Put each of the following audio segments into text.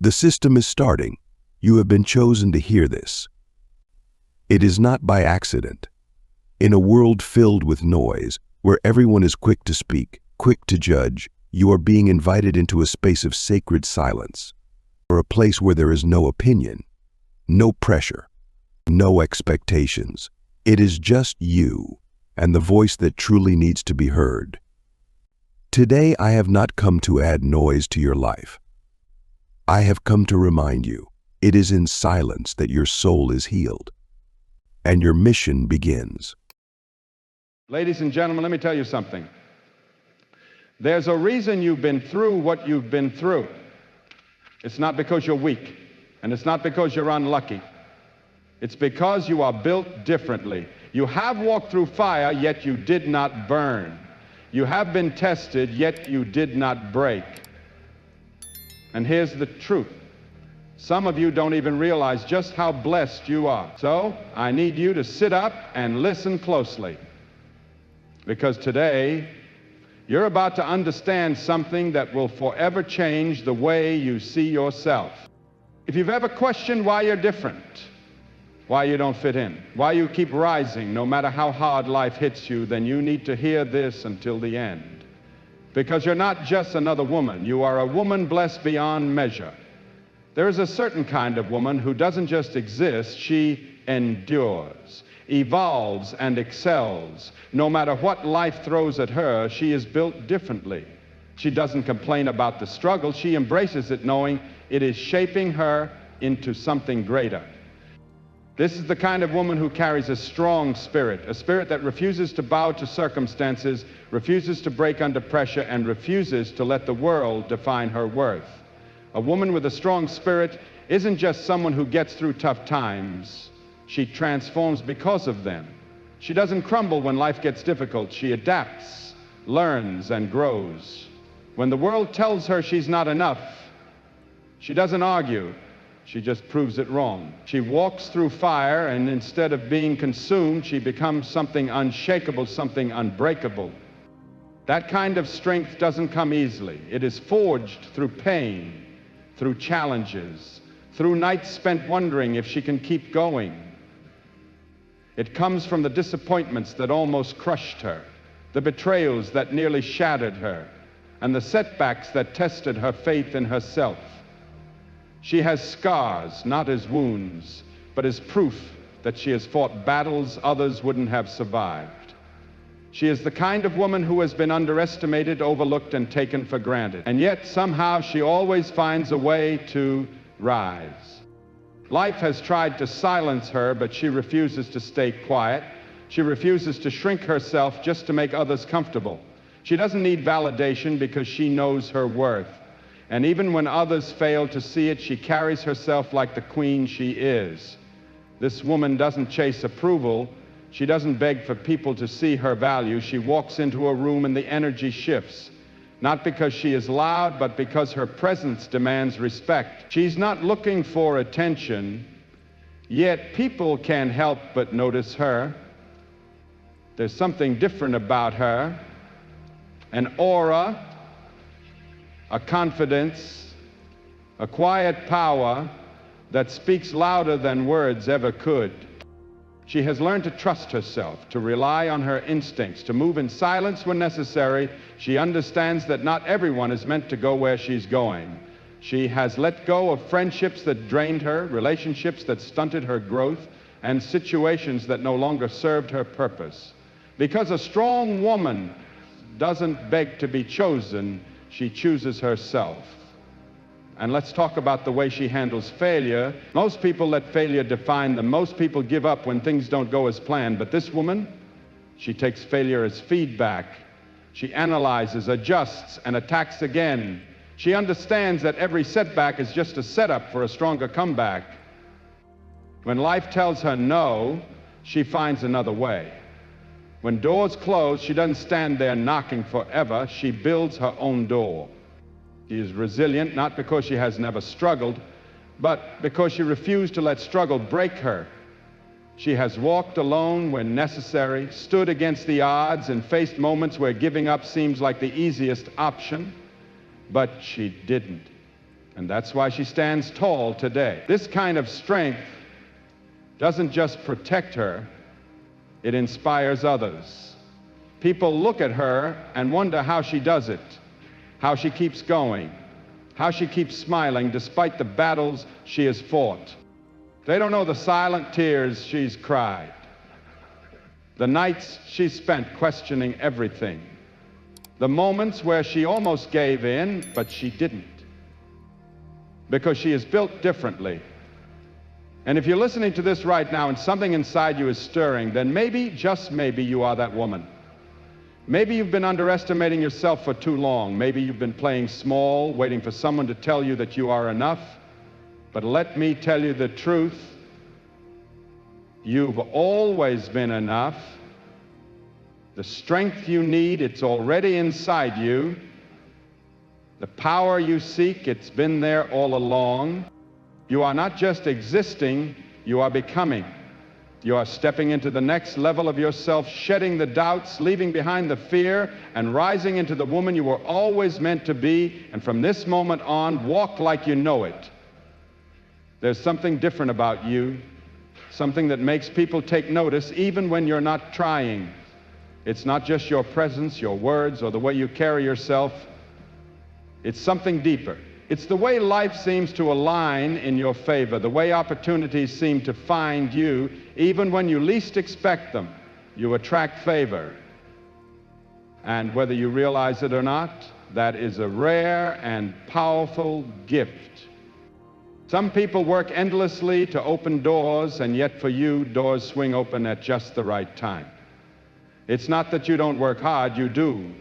The system is starting. You have been chosen to hear this. It is not by accident. In a world filled with noise, where everyone is quick to speak, quick to judge, you are being invited into a space of sacred silence, or a place where there is no opinion, no pressure, no expectations. It is just you and the voice that truly needs to be heard. Today, I have not come to add noise to your life. I have come to remind you, it is in silence that your soul is healed, and your mission begins. Ladies and gentlemen, let me tell you something. There's a reason you've been through what you've been through. It's not because you're weak, and it's not because you're unlucky. It's because you are built differently. You have walked through fire, yet you did not burn. You have been tested, yet you did not break. And here's the truth. Some of you don't even realize just how blessed you are. So I need you to sit up and listen closely. Because today, you're about to understand something that will forever change the way you see yourself. If you've ever questioned why you're different, why you don't fit in, why you keep rising no matter how hard life hits you, then you need to hear this until the end. Because you're not just another woman. You are a woman blessed beyond measure. There is a certain kind of woman who doesn't just exist, she endures, evolves, and excels. No matter what life throws at her, she is built differently. She doesn't complain about the struggle. She embraces it, knowing it is shaping her into something greater. This is the kind of woman who carries a strong spirit, a spirit that refuses to bow to circumstances, refuses to break under pressure, and refuses to let the world define her worth. A woman with a strong spirit isn't just someone who gets through tough times. She transforms because of them. She doesn't crumble when life gets difficult. She adapts, learns, and grows. When the world tells her she's not enough, she doesn't argue. She just proves it wrong. She walks through fire, and instead of being consumed, she becomes something unshakable, something unbreakable. That kind of strength doesn't come easily. It is forged through pain, through challenges, through nights spent wondering if she can keep going. It comes from the disappointments that almost crushed her, the betrayals that nearly shattered her, and the setbacks that tested her faith in herself. She has scars, not as wounds, but as proof that she has fought battles others wouldn't have survived. She is the kind of woman who has been underestimated, overlooked, and taken for granted. And yet, somehow, she always finds a way to rise. Life has tried to silence her, but she refuses to stay quiet. She refuses to shrink herself just to make others comfortable. She doesn't need validation because she knows her worth. And even when others fail to see it, she carries herself like the queen she is. This woman doesn't chase approval. She doesn't beg for people to see her value. She walks into a room and the energy shifts. Not because she is loud, but because her presence demands respect. She's not looking for attention, yet people can't help but notice her. There's something different about her, an aura, a confidence, a quiet power that speaks louder than words ever could. She has learned to trust herself, to rely on her instincts, to move in silence when necessary. She understands that not everyone is meant to go where she's going. She has let go of friendships that drained her, relationships that stunted her growth, and situations that no longer served her purpose. Because a strong woman doesn't beg to be chosen, she chooses herself. And let's talk about the way she handles failure. Most people let failure define them. Most people give up when things don't go as planned. But this woman, she takes failure as feedback. She analyzes, adjusts, and attacks again. She understands that every setback is just a setup for a stronger comeback. When life tells her no, she finds another way. When doors close, she doesn't stand there knocking forever. She builds her own door. She is resilient, not because she has never struggled, but because she refused to let struggle break her. She has walked alone when necessary, stood against the odds, and faced moments where giving up seems like the easiest option, but she didn't. And that's why she stands tall today. This kind of strength doesn't just protect her, it inspires others. People look at her and wonder how she does it, how she keeps going, how she keeps smiling despite the battles she has fought. They don't know the silent tears she's cried, the nights she spent questioning everything, the moments where she almost gave in, but she didn't, because she is built differently. And if you're listening to this right now and something inside you is stirring, then maybe, just maybe, you are that woman. Maybe you've been underestimating yourself for too long. Maybe you've been playing small, waiting for someone to tell you that you are enough. But let me tell you the truth. You've always been enough. The strength you need, it's already inside you. The power you seek, it's been there all along. You are not just existing, you are becoming. You are stepping into the next level of yourself, shedding the doubts, leaving behind the fear, and rising into the woman you were always meant to be, and from this moment on, walk like you know it. There's something different about you, something that makes people take notice even when you're not trying. It's not just your presence, your words, or the way you carry yourself. It's something deeper. It's the way life seems to align in your favor, the way opportunities seem to find you, even when you least expect them. You attract favor. And whether you realize it or not, that is a rare and powerful gift. Some people work endlessly to open doors, and yet for you, doors swing open at just the right time. It's not that you don't work hard, you do.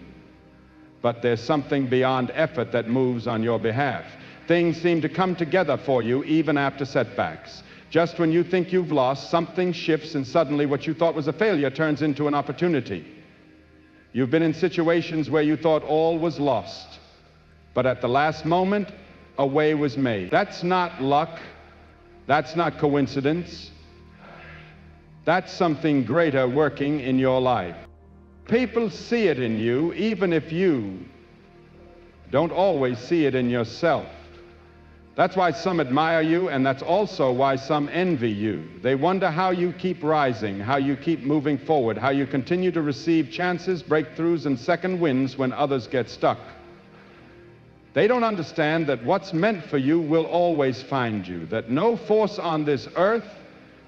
But there's something beyond effort that moves on your behalf. Things seem to come together for you even after setbacks. Just when you think you've lost, something shifts and suddenly what you thought was a failure turns into an opportunity. You've been in situations where you thought all was lost, but at the last moment, a way was made. That's not luck. That's not coincidence. That's something greater working in your life. People see it in you, even if you don't always see it in yourself. That's why some admire you, and that's also why some envy you. They wonder how you keep rising, how you keep moving forward, how you continue to receive chances, breakthroughs, and second wins when others get stuck. They don't understand that what's meant for you will always find you, that no force on this earth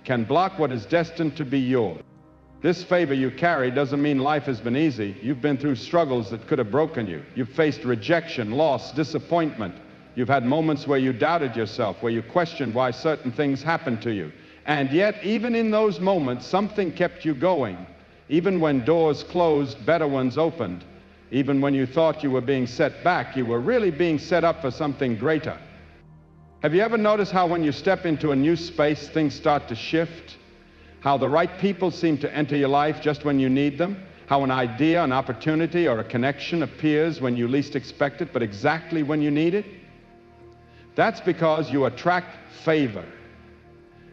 can block what is destined to be yours. This favor you carry doesn't mean life has been easy. You've been through struggles that could have broken you. You've faced rejection, loss, disappointment. You've had moments where you doubted yourself, where you questioned why certain things happened to you. And yet, even in those moments, something kept you going. Even when doors closed, better ones opened. Even when you thought you were being set back, you were really being set up for something greater. Have you ever noticed how when you step into a new space, things start to shift? How the right people seem to enter your life just when you need them? How an idea, an opportunity, or a connection appears when you least expect it, but exactly when you need it? That's because you attract favor.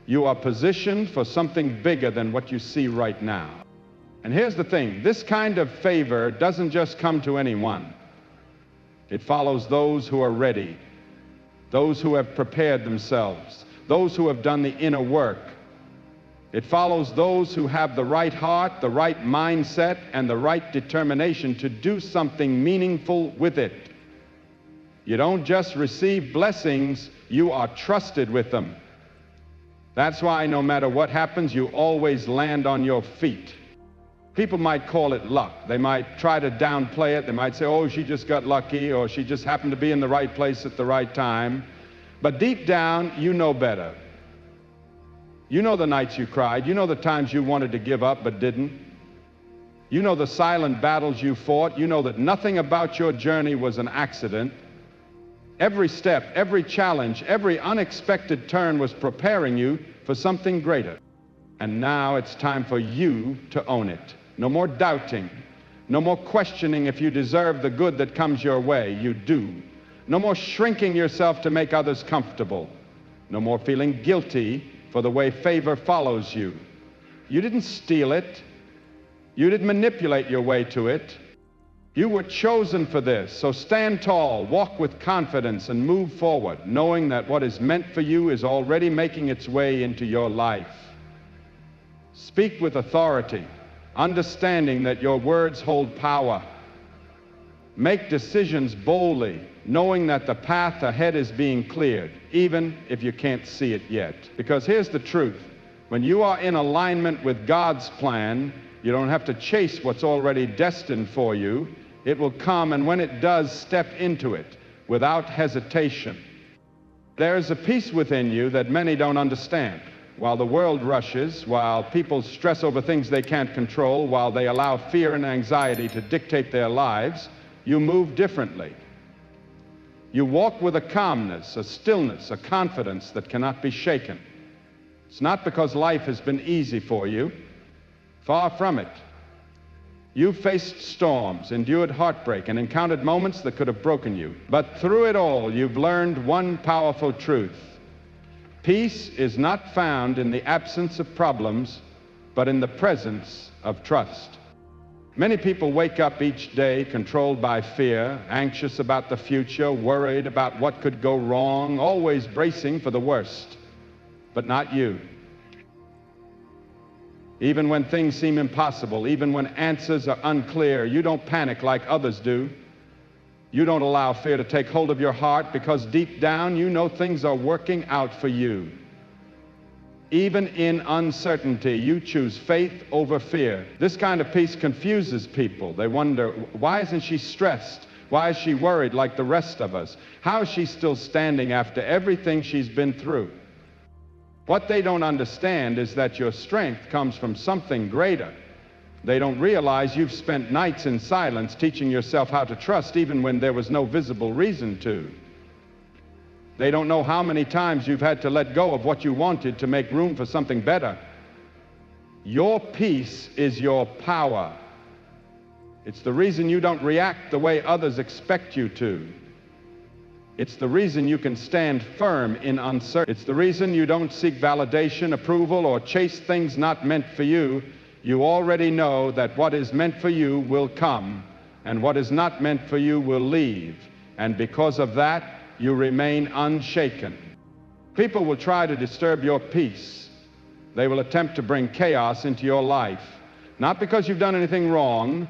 You are positioned for something bigger than what you see right now. And here's the thing, this kind of favor doesn't just come to anyone. It follows those who are ready, those who have prepared themselves, those who have done the inner work. It follows those who have the right heart, the right mindset, and the right determination to do something meaningful with it. You don't just receive blessings, you are trusted with them. That's why no matter what happens, you always land on your feet. People might call it luck. They might try to downplay it. They might say, oh, she just got lucky, or she just happened to be in the right place at the right time. But deep down, you know better. You know the nights you cried. You know the times you wanted to give up but didn't. You know the silent battles you fought. You know that nothing about your journey was an accident. Every step, every challenge, every unexpected turn was preparing you for something greater. And now it's time for you to own it. No more doubting. No more questioning if you deserve the good that comes your way. You do. No more shrinking yourself to make others comfortable. No more feeling guilty for the way favor follows you. You didn't steal it. You didn't manipulate your way to it. You were chosen for this, so stand tall, walk with confidence, and move forward, knowing that what is meant for you is already making its way into your life. Speak with authority, understanding that your words hold power. Make decisions boldly, knowing that the path ahead is being cleared, even if you can't see it yet. Because here's the truth. When you are in alignment with God's plan, you don't have to chase what's already destined for you. It will come, and when it does, step into it without hesitation. There is a peace within you that many don't understand. While the world rushes, while people stress over things they can't control, while they allow fear and anxiety to dictate their lives, you move differently. You walk with a calmness, a stillness, a confidence that cannot be shaken. It's not because life has been easy for you. Far from it. You've faced storms, endured heartbreak, and encountered moments that could have broken you. But through it all, you've learned one powerful truth. Peace is not found in the absence of problems, but in the presence of trust. Many people wake up each day controlled by fear, anxious about the future, worried about what could go wrong, always bracing for the worst. But not you. Even when things seem impossible, even when answers are unclear, you don't panic like others do. You don't allow fear to take hold of your heart because deep down you know things are working out for you. Even in uncertainty, you choose faith over fear. This kind of peace confuses people. They wonder, why isn't she stressed? Why is she worried like the rest of us? How is she still standing after everything she's been through? What they don't understand is that your strength comes from something greater. They don't realize you've spent nights in silence teaching yourself how to trust even when there was no visible reason to. They don't know how many times you've had to let go of what you wanted to make room for something better. Your peace is your power. It's the reason you don't react the way others expect you to. It's the reason you can stand firm in uncertainty. It's the reason you don't seek validation, approval, or chase things not meant for you. You already know that what is meant for you will come, and what is not meant for you will leave. And because of that, you remain unshaken. People will try to disturb your peace. They will attempt to bring chaos into your life, not because you've done anything wrong,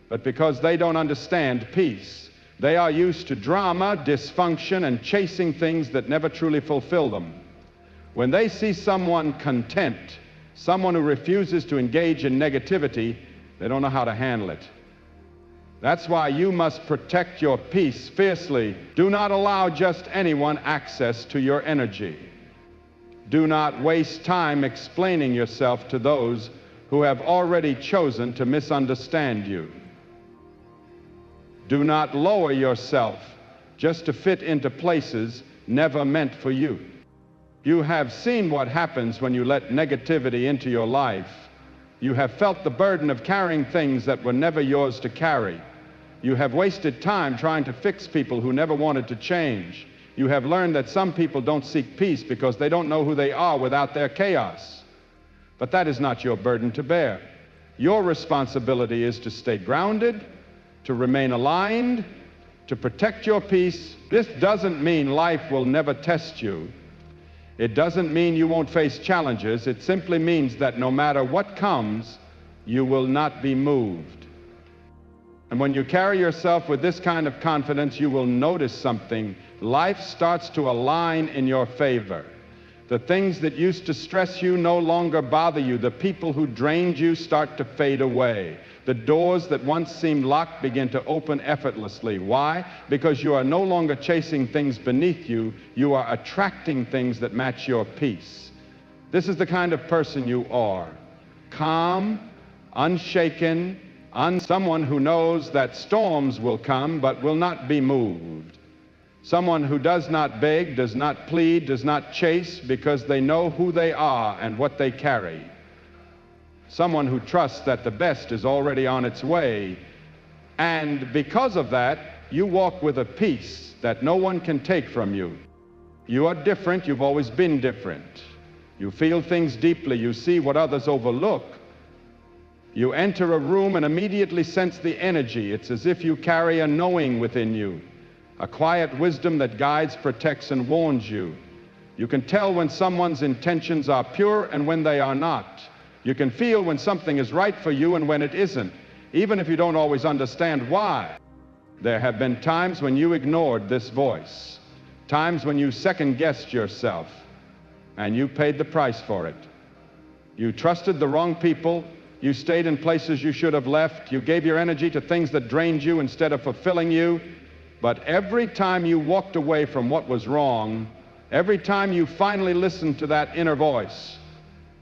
but because they don't understand peace. They are used to drama, dysfunction, and chasing things that never truly fulfill them. When they see someone content, someone who refuses to engage in negativity, they don't know how to handle it. That's why you must protect your peace fiercely. Do not allow just anyone access to your energy. Do not waste time explaining yourself to those who have already chosen to misunderstand you. Do not lower yourself just to fit into places never meant for you. You have seen what happens when you let negativity into your life. You have felt the burden of carrying things that were never yours to carry. You have wasted time trying to fix people who never wanted to change. You have learned that some people don't seek peace because they don't know who they are without their chaos. But that is not your burden to bear. Your responsibility is to stay grounded, to remain aligned, to protect your peace. This doesn't mean life will never test you. It doesn't mean you won't face challenges. It simply means that no matter what comes, you will not be moved. And when you carry yourself with this kind of confidence, you will notice something. Life starts to align in your favor. The things that used to stress you no longer bother you. The people who drained you start to fade away. The doors that once seemed locked begin to open effortlessly. Why? Because you are no longer chasing things beneath you. You are attracting things that match your peace. This is the kind of person you are. Calm, unshaken, someone who knows that storms will come but will not be moved. Someone who does not beg, does not plead, does not chase because they know who they are and what they carry. Someone who trusts that the best is already on its way. And because of that, you walk with a peace that no one can take from you. You are different. You've always been different. You feel things deeply. You see what others overlook. You enter a room and immediately sense the energy. It's as if you carry a knowing within you, a quiet wisdom that guides, protects, and warns you. You can tell when someone's intentions are pure and when they are not. You can feel when something is right for you and when it isn't, even if you don't always understand why. There have been times when you ignored this voice, times when you second-guessed yourself, and you paid the price for it. You trusted the wrong people. You stayed in places you should have left. You gave your energy to things that drained you instead of fulfilling you. But every time you walked away from what was wrong, every time you finally listened to that inner voice,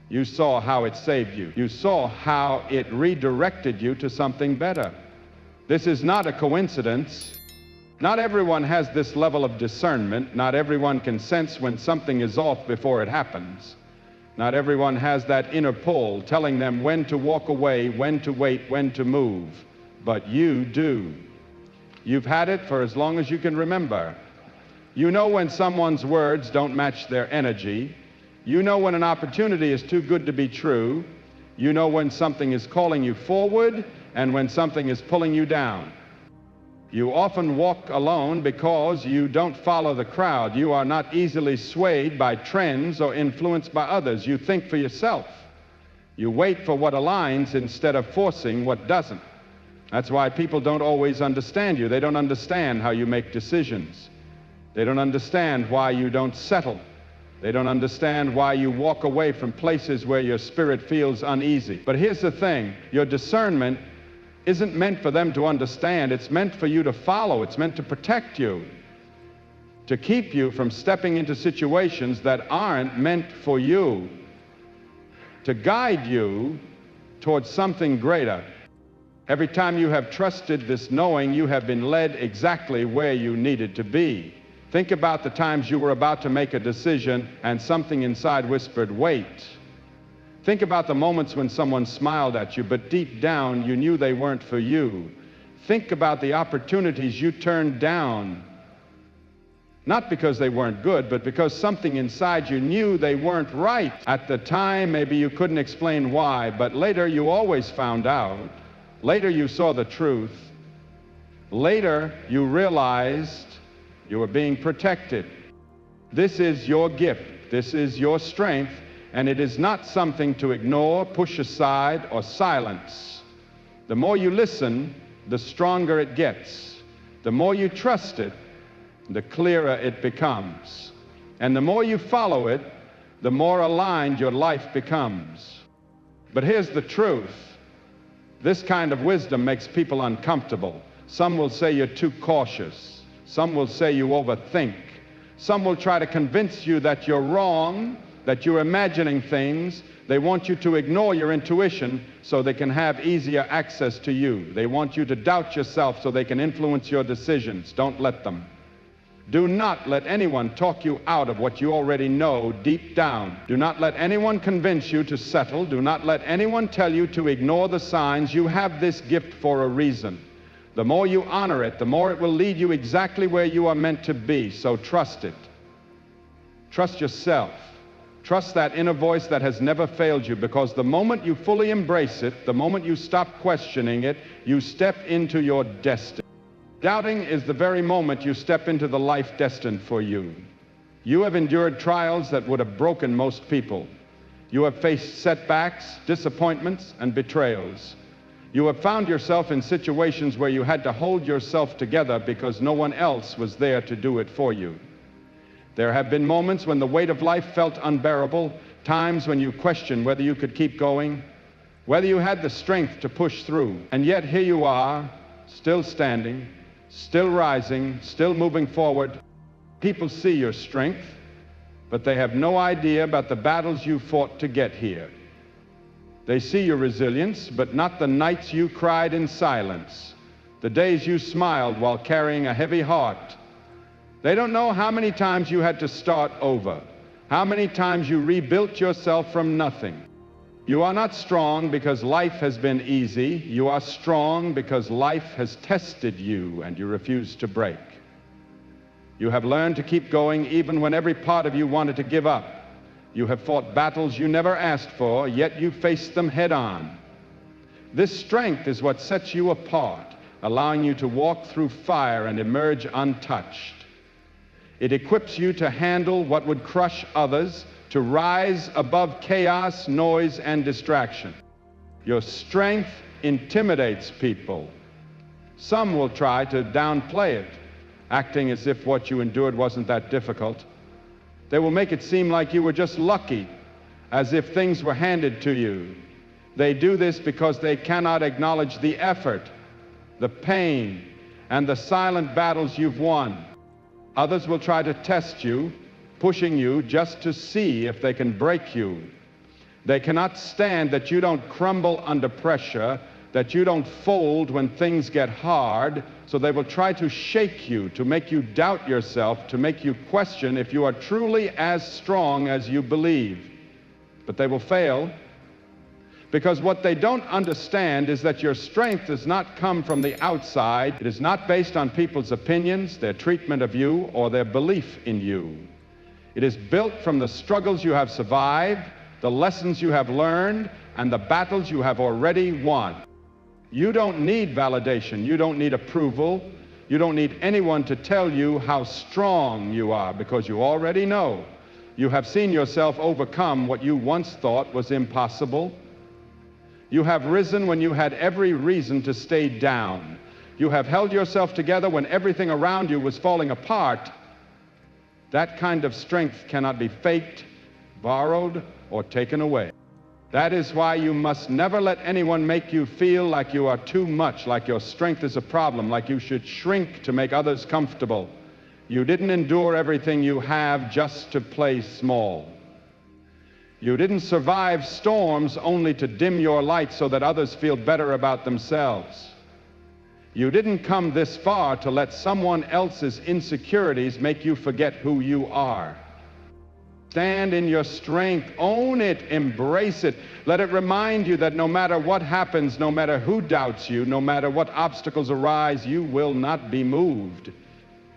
you saw how it saved you. You saw how it redirected you to something better. This is not a coincidence. Not everyone has this level of discernment. Not everyone can sense when something is off before it happens. Not everyone has that inner pull telling them when to walk away, when to wait, when to move. But you do. You've had it for as long as you can remember. You know when someone's words don't match their energy. You know when an opportunity is too good to be true. You know when something is calling you forward and when something is pulling you down. You often walk alone because you don't follow the crowd. You are not easily swayed by trends or influenced by others. You think for yourself. You wait for what aligns instead of forcing what doesn't. That's why people don't always understand you. They don't understand how you make decisions. They don't understand why you don't settle. They don't understand why you walk away from places where your spirit feels uneasy. But here's the thing, your discernment isn't meant for them to understand. It's meant for you to follow. It's meant to protect you, to keep you from stepping into situations that aren't meant for you, to guide you towards something greater. Every time you have trusted this knowing, you have been led exactly where you needed to be. Think about the times you were about to make a decision and something inside whispered, wait. Think about the moments when someone smiled at you, but deep down you knew they weren't for you. Think about the opportunities you turned down, not because they weren't good, but because something inside you knew they weren't right. At the time, maybe you couldn't explain why, but later you always found out. Later you saw the truth. Later you realized you were being protected. This is your gift. This is your strength. And it is not something to ignore, push aside, or silence. The more you listen, the stronger it gets. The more you trust it, the clearer it becomes. And the more you follow it, the more aligned your life becomes. But here's the truth. This kind of wisdom makes people uncomfortable. Some will say you're too cautious. Some will say you overthink. Some will try to convince you that you're wrong, that you're imagining things. They want you to ignore your intuition so they can have easier access to you. They want you to doubt yourself so they can influence your decisions. Don't let them. Do not let anyone talk you out of what you already know deep down. Do not let anyone convince you to settle. Do not let anyone tell you to ignore the signs. You have this gift for a reason. The more you honor it, the more it will lead you exactly where you are meant to be. So trust it. Trust yourself. Trust that inner voice that has never failed you, because the moment you fully embrace it, the moment you stop questioning it, you step into your destiny. Doubting is the very moment you step into the life destined for you. You have endured trials that would have broken most people. You have faced setbacks, disappointments, and betrayals. You have found yourself in situations where you had to hold yourself together because no one else was there to do it for you. There have been moments when the weight of life felt unbearable, times when you questioned whether you could keep going, whether you had the strength to push through. And yet here you are, still standing, still rising, still moving forward. People see your strength, but they have no idea about the battles you fought to get here. They see your resilience, but not the nights you cried in silence, the days you smiled while carrying a heavy heart. They don't know how many times you had to start over, how many times you rebuilt yourself from nothing. You are not strong because life has been easy. You are strong because life has tested you and you refuse to break. You have learned to keep going even when every part of you wanted to give up. You have fought battles you never asked for, yet you faced them head on. This strength is what sets you apart, allowing you to walk through fire and emerge untouched. It equips you to handle what would crush others, to rise above chaos, noise, and distraction. Your strength intimidates people. Some will try to downplay it, acting as if what you endured wasn't that difficult. They will make it seem like you were just lucky, as if things were handed to you. They do this because they cannot acknowledge the effort, the pain, and the silent battles you've won. Others will try to test you, pushing you just to see if they can break you. They cannot stand that you don't crumble under pressure, that you don't fold when things get hard, so they will try to shake you, to make you doubt yourself, to make you question if you are truly as strong as you believe. But they will fail, because what they don't understand is that your strength does not come from the outside. It is not based on people's opinions, their treatment of you, or their belief in you. It is built from the struggles you have survived, the lessons you have learned, and the battles you have already won. You don't need validation. You don't need approval. You don't need anyone to tell you how strong you are, because you already know. You have seen yourself overcome what you once thought was impossible. You have risen when you had every reason to stay down. You have held yourself together when everything around you was falling apart. That kind of strength cannot be faked, borrowed, or taken away. That is why you must never let anyone make you feel like you are too much, like your strength is a problem, like you should shrink to make others comfortable. You didn't endure everything you have just to play small. You didn't survive storms only to dim your light so that others feel better about themselves. You didn't come this far to let someone else's insecurities make you forget who you are. Stand in your strength, own it, embrace it. Let it remind you that no matter what happens, no matter who doubts you, no matter what obstacles arise, you will not be moved.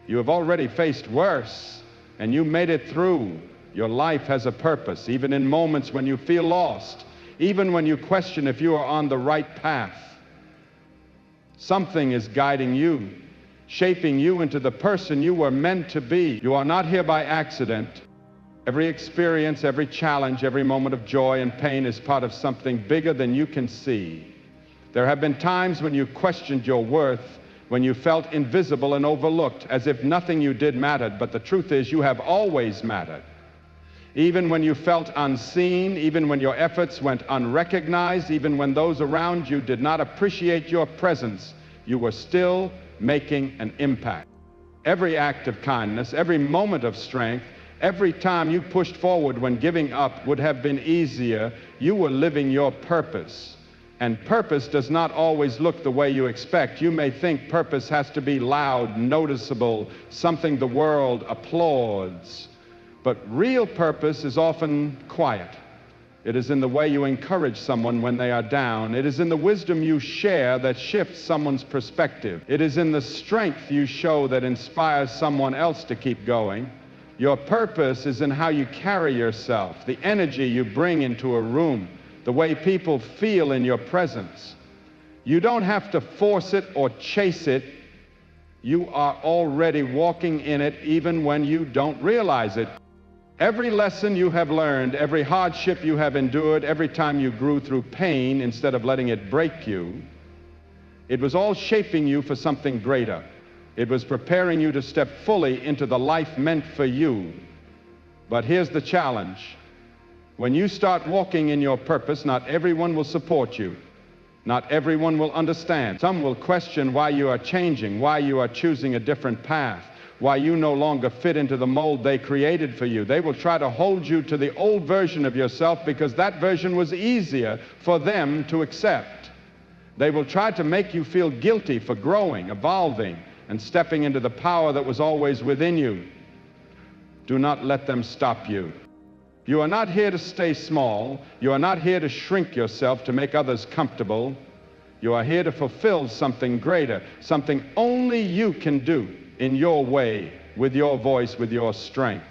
You have already faced worse, and you made it through. Your life has a purpose, even in moments when you feel lost, even when you question if you are on the right path. Something is guiding you, shaping you into the person you were meant to be. You are not here by accident. Every experience, every challenge, every moment of joy and pain is part of something bigger than you can see. There have been times when you questioned your worth, when you felt invisible and overlooked, as if nothing you did mattered, but the truth is you have always mattered. Even when you felt unseen, even when your efforts went unrecognized, even when those around you did not appreciate your presence, you were still making an impact. Every act of kindness, every moment of strength, every time you pushed forward when giving up would have been easier, you were living your purpose. And purpose does not always look the way you expect. You may think purpose has to be loud, noticeable, something the world applauds. But real purpose is often quiet. It is in the way you encourage someone when they are down. It is in the wisdom you share that shifts someone's perspective. It is in the strength you show that inspires someone else to keep going. Your purpose is in how you carry yourself, the energy you bring into a room, the way people feel in your presence. You don't have to force it or chase it. You are already walking in it even when you don't realize it. Every lesson you have learned, every hardship you have endured, every time you grew through pain instead of letting it break you, it was all shaping you for something greater. It was preparing you to step fully into the life meant for you. But here's the challenge. When you start walking in your purpose, not everyone will support you. Not everyone will understand. Some will question why you are changing, why you are choosing a different path, why you no longer fit into the mold they created for you. They will try to hold you to the old version of yourself because that version was easier for them to accept. They will try to make you feel guilty for growing, evolving, and stepping into the power that was always within you. Do not let them stop you. You are not here to stay small. You are not here to shrink yourself to make others comfortable. You are here to fulfill something greater, something only you can do in your way, with your voice, with your strength.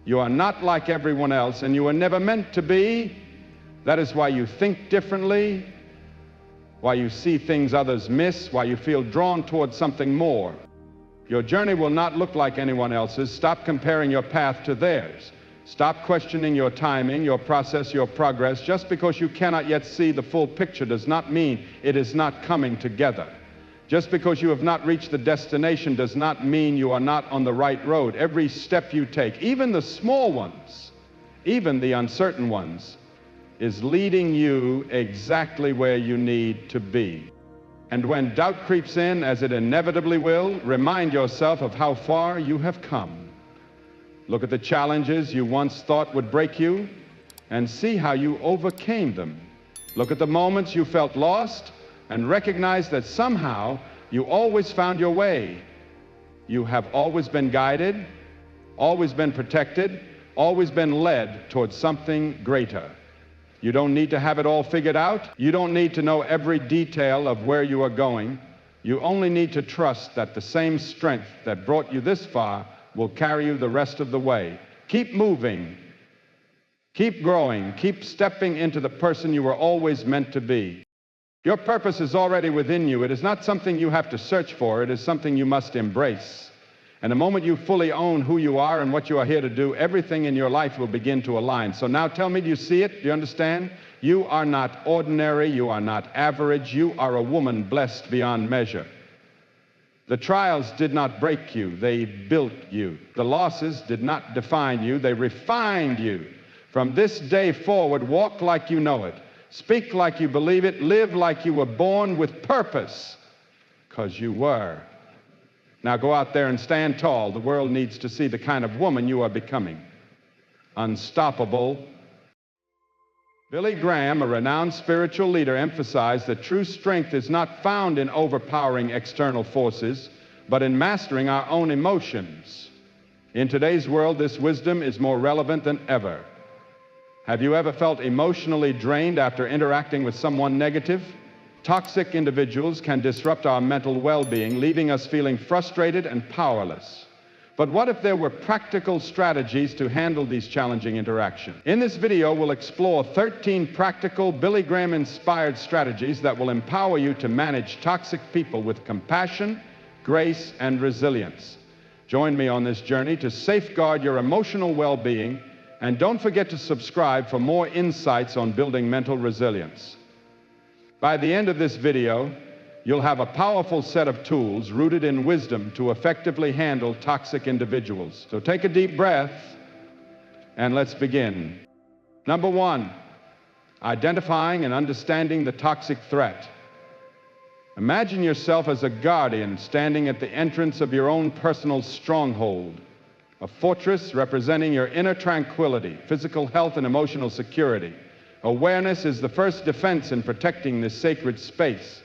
You are not like everyone else, and you were never meant to be. That is why you think differently. why you see things others miss, why you feel drawn towards something more. Your journey will not look like anyone else's. Stop comparing your path to theirs. Stop questioning your timing, your process, your progress. Just because you cannot yet see the full picture does not mean it is not coming together. Just because you have not reached the destination does not mean you are not on the right road. Every step you take, even the small ones, even the uncertain ones, is leading you exactly where you need to be. And when doubt creeps in, as it inevitably will, remind yourself of how far you have come. Look at the challenges you once thought would break you and see how you overcame them. Look at the moments you felt lost and recognize that somehow you always found your way. You have always been guided, always been protected, always been led towards something greater. You don't need to have it all figured out. You don't need to know every detail of where you are going. You only need to trust that the same strength that brought you this far will carry you the rest of the way. Keep moving. Keep growing. Keep stepping into the person you were always meant to be. Your purpose is already within you. It is not something you have to search for. It is something you must embrace. And the moment you fully own who you are and what you are here to do, everything in your life will begin to align. So now tell me, do you see it? Do you understand? You are not ordinary. You are not average. You are a woman blessed beyond measure. The trials did not break you. They built you. The losses did not define you. They refined you. From this day forward, walk like you know it. Speak like you believe it. Live like you were born with purpose, because you were. Now go out there and stand tall. The world needs to see the kind of woman you are becoming. Unstoppable. Billy Graham, a renowned spiritual leader, emphasized that true strength is not found in overpowering external forces, but in mastering our own emotions. In today's world, this wisdom is more relevant than ever. Have you ever felt emotionally drained after interacting with someone negative? Toxic individuals can disrupt our mental well-being, leaving us feeling frustrated and powerless. But what if there were practical strategies to handle these challenging interactions? In this video, we'll explore 13 practical Billy Graham-inspired strategies that will empower you to manage toxic people with compassion, grace, and resilience. Join me on this journey to safeguard your emotional well-being, and don't forget to subscribe for more insights on building mental resilience. By the end of this video, you'll have a powerful set of tools rooted in wisdom to effectively handle toxic individuals. So take a deep breath and let's begin. Number one, identifying and understanding the toxic threat. Imagine yourself as a guardian standing at the entrance of your own personal stronghold, a fortress representing your inner tranquility, physical health, and emotional security. Awareness is the first defense in protecting this sacred space.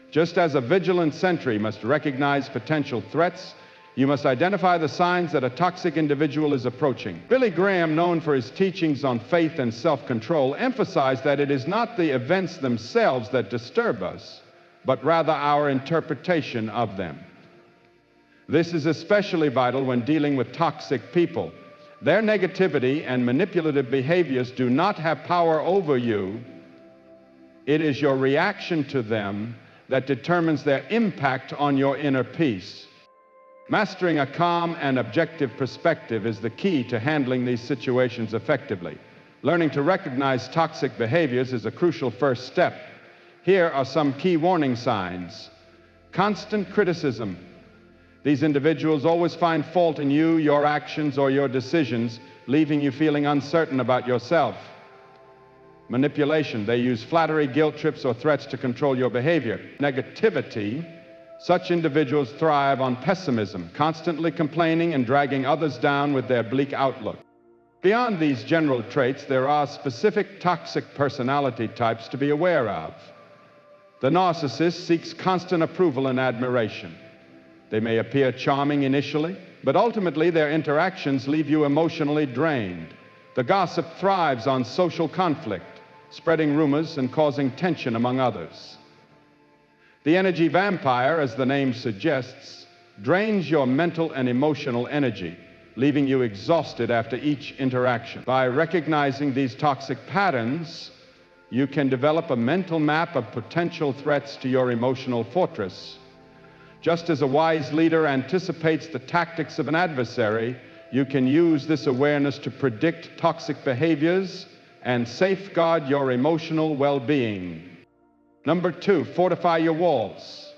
Just as a vigilant sentry must recognize potential threats, you must identify the signs that a toxic individual is approaching. Billy Graham, known for his teachings on faith and self-control, emphasized that it is not the events themselves that disturb us, but rather our interpretation of them. This is especially vital when dealing with toxic people. Their negativity and manipulative behaviors do not have power over you. It is your reaction to them that determines their impact on your inner peace. Mastering a calm and objective perspective is the key to handling these situations effectively. Learning to recognize toxic behaviors is a crucial first step. Here are some key warning signs. Constant criticism. These individuals always find fault in you, your actions, or your decisions, leaving you feeling uncertain about yourself. Manipulation. They use flattery, guilt trips, or threats to control your behavior. Negativity. Such individuals thrive on pessimism, constantly complaining and dragging others down with their bleak outlook. Beyond these general traits, there are specific toxic personality types to be aware of. The narcissist seeks constant approval and admiration. They may appear charming initially, but ultimately their interactions leave you emotionally drained. The gossip thrives on social conflict, spreading rumors and causing tension among others. The energy vampire, as the name suggests, drains your mental and emotional energy, leaving you exhausted after each interaction. By recognizing these toxic patterns, you can develop a mental map of potential threats to your emotional fortress. Just as a wise leader anticipates the tactics of an adversary, you can use this awareness to predict toxic behaviors and safeguard your emotional well-being. Number 2, fortify your walls.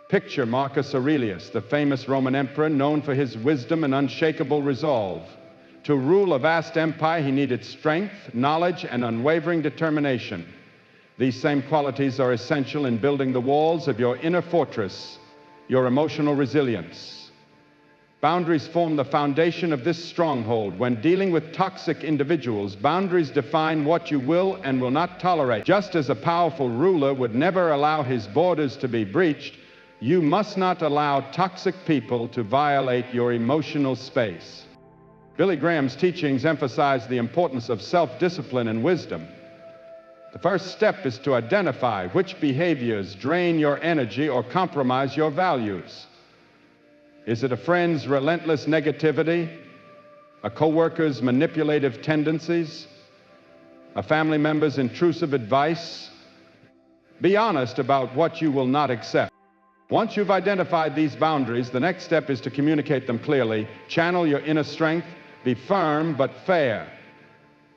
Picture Marcus Aurelius, the famous Roman emperor known for his wisdom and unshakable resolve. To rule a vast empire, he needed strength, knowledge, and unwavering determination. These same qualities are essential in building the walls of your inner fortress, your emotional resilience. Boundaries form the foundation of this stronghold. When dealing with toxic individuals, boundaries define what you will and will not tolerate. Just as a powerful ruler would never allow his borders to be breached, you must not allow toxic people to violate your emotional space. Billy Graham's teachings emphasize the importance of self-discipline and wisdom. The first step is to identify which behaviors drain your energy or compromise your values. Is it a friend's relentless negativity, a coworker's manipulative tendencies, a family member's intrusive advice? Be honest about what you will not accept. Once you've identified these boundaries, the next step is to communicate them clearly, channel your inner strength, be firm but fair.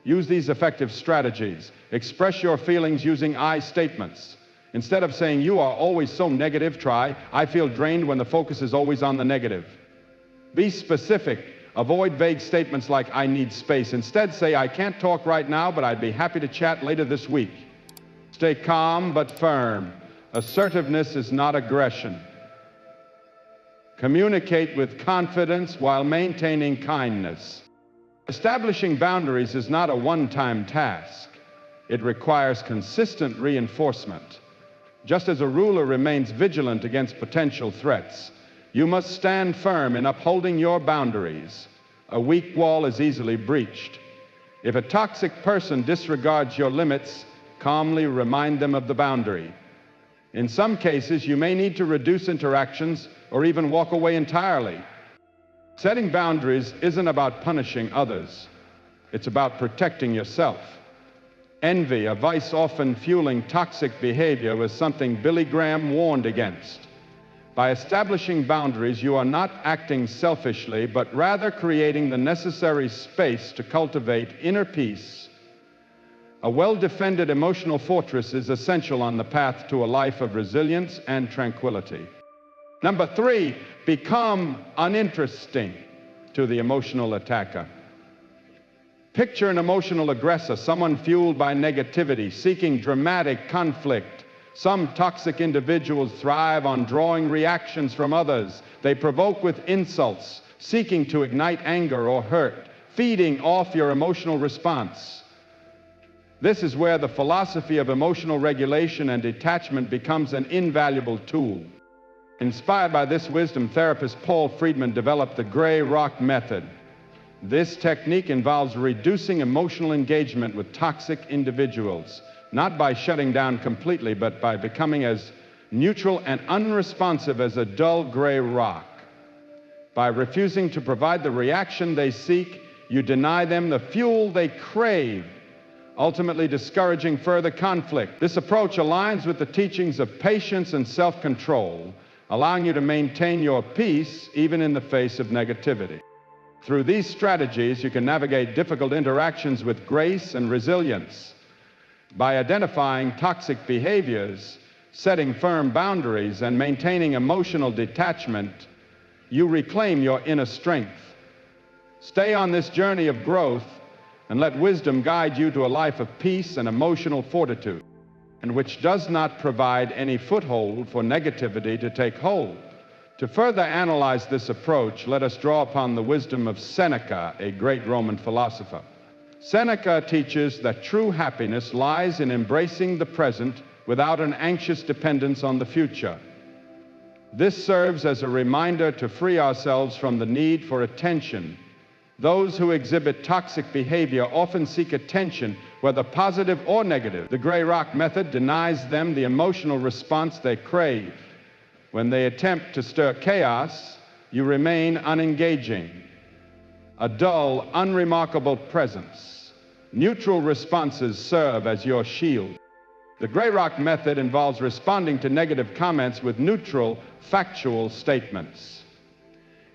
Use these effective strategies. Express your feelings using I statements. Instead of saying, "You are always so negative," try, "I feel drained when the focus is always on the negative." Be specific. Avoid vague statements like, "I need space." Instead, say, "I can't talk right now, but I'd be happy to chat later this week." Stay calm but firm. Assertiveness is not aggression. Communicate with confidence while maintaining kindness. Establishing boundaries is not a one-time task. It requires consistent reinforcement. Just as a ruler remains vigilant against potential threats, you must stand firm in upholding your boundaries. A weak wall is easily breached. If a toxic person disregards your limits, calmly remind them of the boundary. In some cases, you may need to reduce interactions or even walk away entirely. Setting boundaries isn't about punishing others. It's about protecting yourself. Envy, a vice often fueling toxic behavior, was something Billy Graham warned against. By establishing boundaries, you are not acting selfishly, but rather creating the necessary space to cultivate inner peace. A well-defended emotional fortress is essential on the path to a life of resilience and tranquility. Number 3, become uninteresting to the emotional attacker. Picture an emotional aggressor, someone fueled by negativity, seeking dramatic conflict. Some toxic individuals thrive on drawing reactions from others. They provoke with insults, seeking to ignite anger or hurt, feeding off your emotional response. This is where the philosophy of emotional regulation and detachment becomes an invaluable tool. Inspired by this wisdom, therapist Paul Friedman developed the Gray Rock Method. This technique involves reducing emotional engagement with toxic individuals, not by shutting down completely, but by becoming as neutral and unresponsive as a dull gray rock. By refusing to provide the reaction they seek, you deny them the fuel they crave, ultimately discouraging further conflict. This approach aligns with the teachings of patience and self-control, allowing you to maintain your peace even in the face of negativity. Through these strategies, you can navigate difficult interactions with grace and resilience. By identifying toxic behaviors, setting firm boundaries, and maintaining emotional detachment, you reclaim your inner strength. Stay on this journey of growth and let wisdom guide you to a life of peace and emotional fortitude, and which does not provide any foothold for negativity to take hold. To further analyze this approach, let us draw upon the wisdom of Seneca, a great Roman philosopher. Seneca teaches that true happiness lies in embracing the present without an anxious dependence on the future. This serves as a reminder to free ourselves from the need for attention. Those who exhibit toxic behavior often seek attention, whether positive or negative. The Gray Rock Method denies them the emotional response they crave. When they attempt to stir chaos, you remain unengaging, a dull, unremarkable presence. Neutral responses serve as your shield. The Grey Rock method involves responding to negative comments with neutral, factual statements.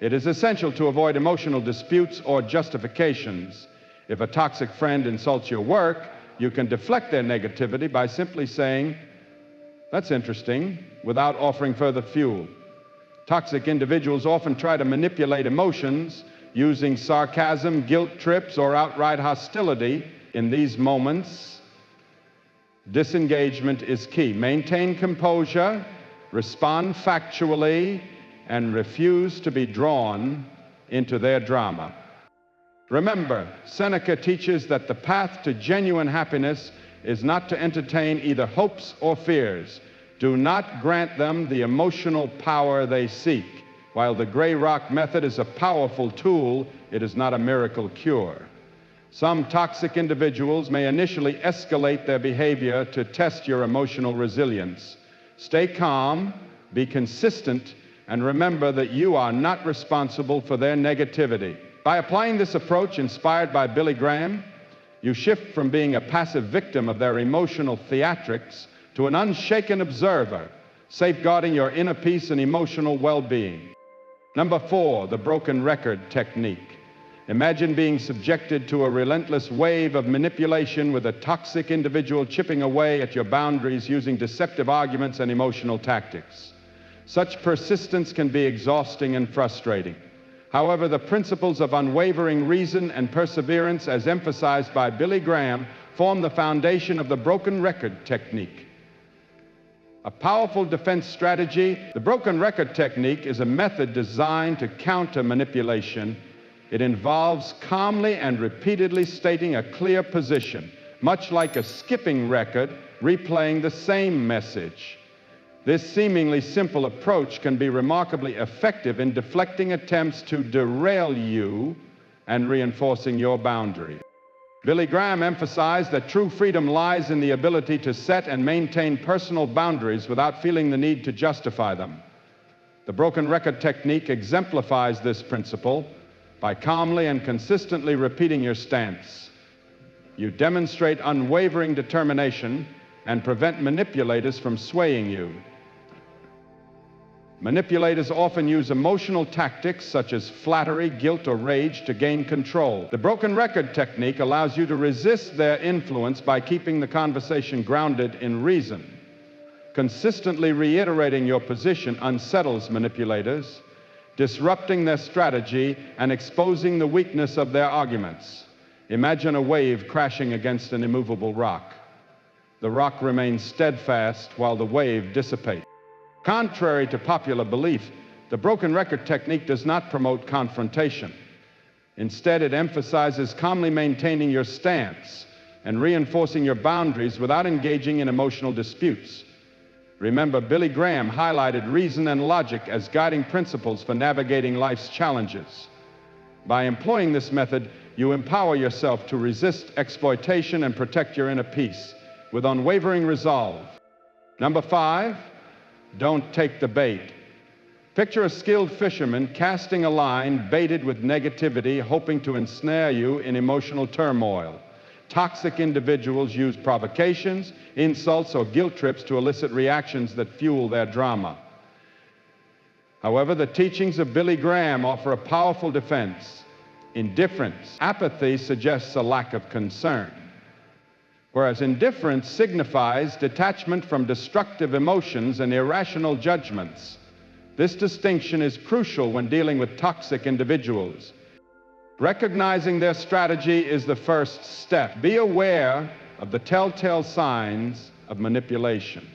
It is essential to avoid emotional disputes or justifications. If a toxic friend insults your work, you can deflect their negativity by simply saying, "That's interesting," without offering further fuel. Toxic individuals often try to manipulate emotions using sarcasm, guilt trips, or outright hostility. In these moments, disengagement is key. Maintain composure, respond factually, and refuse to be drawn into their drama. Remember, Seneca teaches that the path to genuine happiness is not to entertain either hopes or fears. Do not grant them the emotional power they seek. While the Grey Rock method is a powerful tool, it is not a miracle cure. Some toxic individuals may initially escalate their behavior to test your emotional resilience. Stay calm, be consistent, and remember that you are not responsible for their negativity. By applying this approach inspired by Billy Graham, you shift from being a passive victim of their emotional theatrics to an unshaken observer, safeguarding your inner peace and emotional well-being. Number 4, the broken record technique. Imagine being subjected to a relentless wave of manipulation with a toxic individual chipping away at your boundaries using deceptive arguments and emotional tactics. Such persistence can be exhausting and frustrating. However, the principles of unwavering reason and perseverance, as emphasized by Billy Graham, form the foundation of the broken record technique. A powerful defense strategy, the broken record technique is a method designed to counter manipulation. It involves calmly and repeatedly stating a clear position, much like a skipping record replaying the same message. This seemingly simple approach can be remarkably effective in deflecting attempts to derail you and reinforcing your boundary. Billy Graham emphasized that true freedom lies in the ability to set and maintain personal boundaries without feeling the need to justify them. The broken record technique exemplifies this principle by calmly and consistently repeating your stance. You demonstrate unwavering determination and prevent manipulators from swaying you. Manipulators often use emotional tactics such as flattery, guilt, or rage to gain control. The broken record technique allows you to resist their influence by keeping the conversation grounded in reason. Consistently reiterating your position unsettles manipulators, disrupting their strategy and exposing the weakness of their arguments. Imagine a wave crashing against an immovable rock. The rock remains steadfast while the wave dissipates. Contrary to popular belief, the broken record technique does not promote confrontation. Instead, it emphasizes calmly maintaining your stance and reinforcing your boundaries without engaging in emotional disputes. Remember, Billy Graham highlighted reason and logic as guiding principles for navigating life's challenges. By employing this method, you empower yourself to resist exploitation and protect your inner peace with unwavering resolve. Number 5, don't take the bait. Picture a skilled fisherman casting a line baited with negativity, hoping to ensnare you in emotional turmoil. Toxic individuals use provocations, insults, or guilt trips to elicit reactions that fuel their drama. However, the teachings of Billy Graham offer a powerful defense. Indifference, apathy suggests a lack of concern, whereas indifference signifies detachment from destructive emotions and irrational judgments. This distinction is crucial when dealing with toxic individuals. Recognizing their strategy is the first step. Be aware of the telltale signs of manipulation: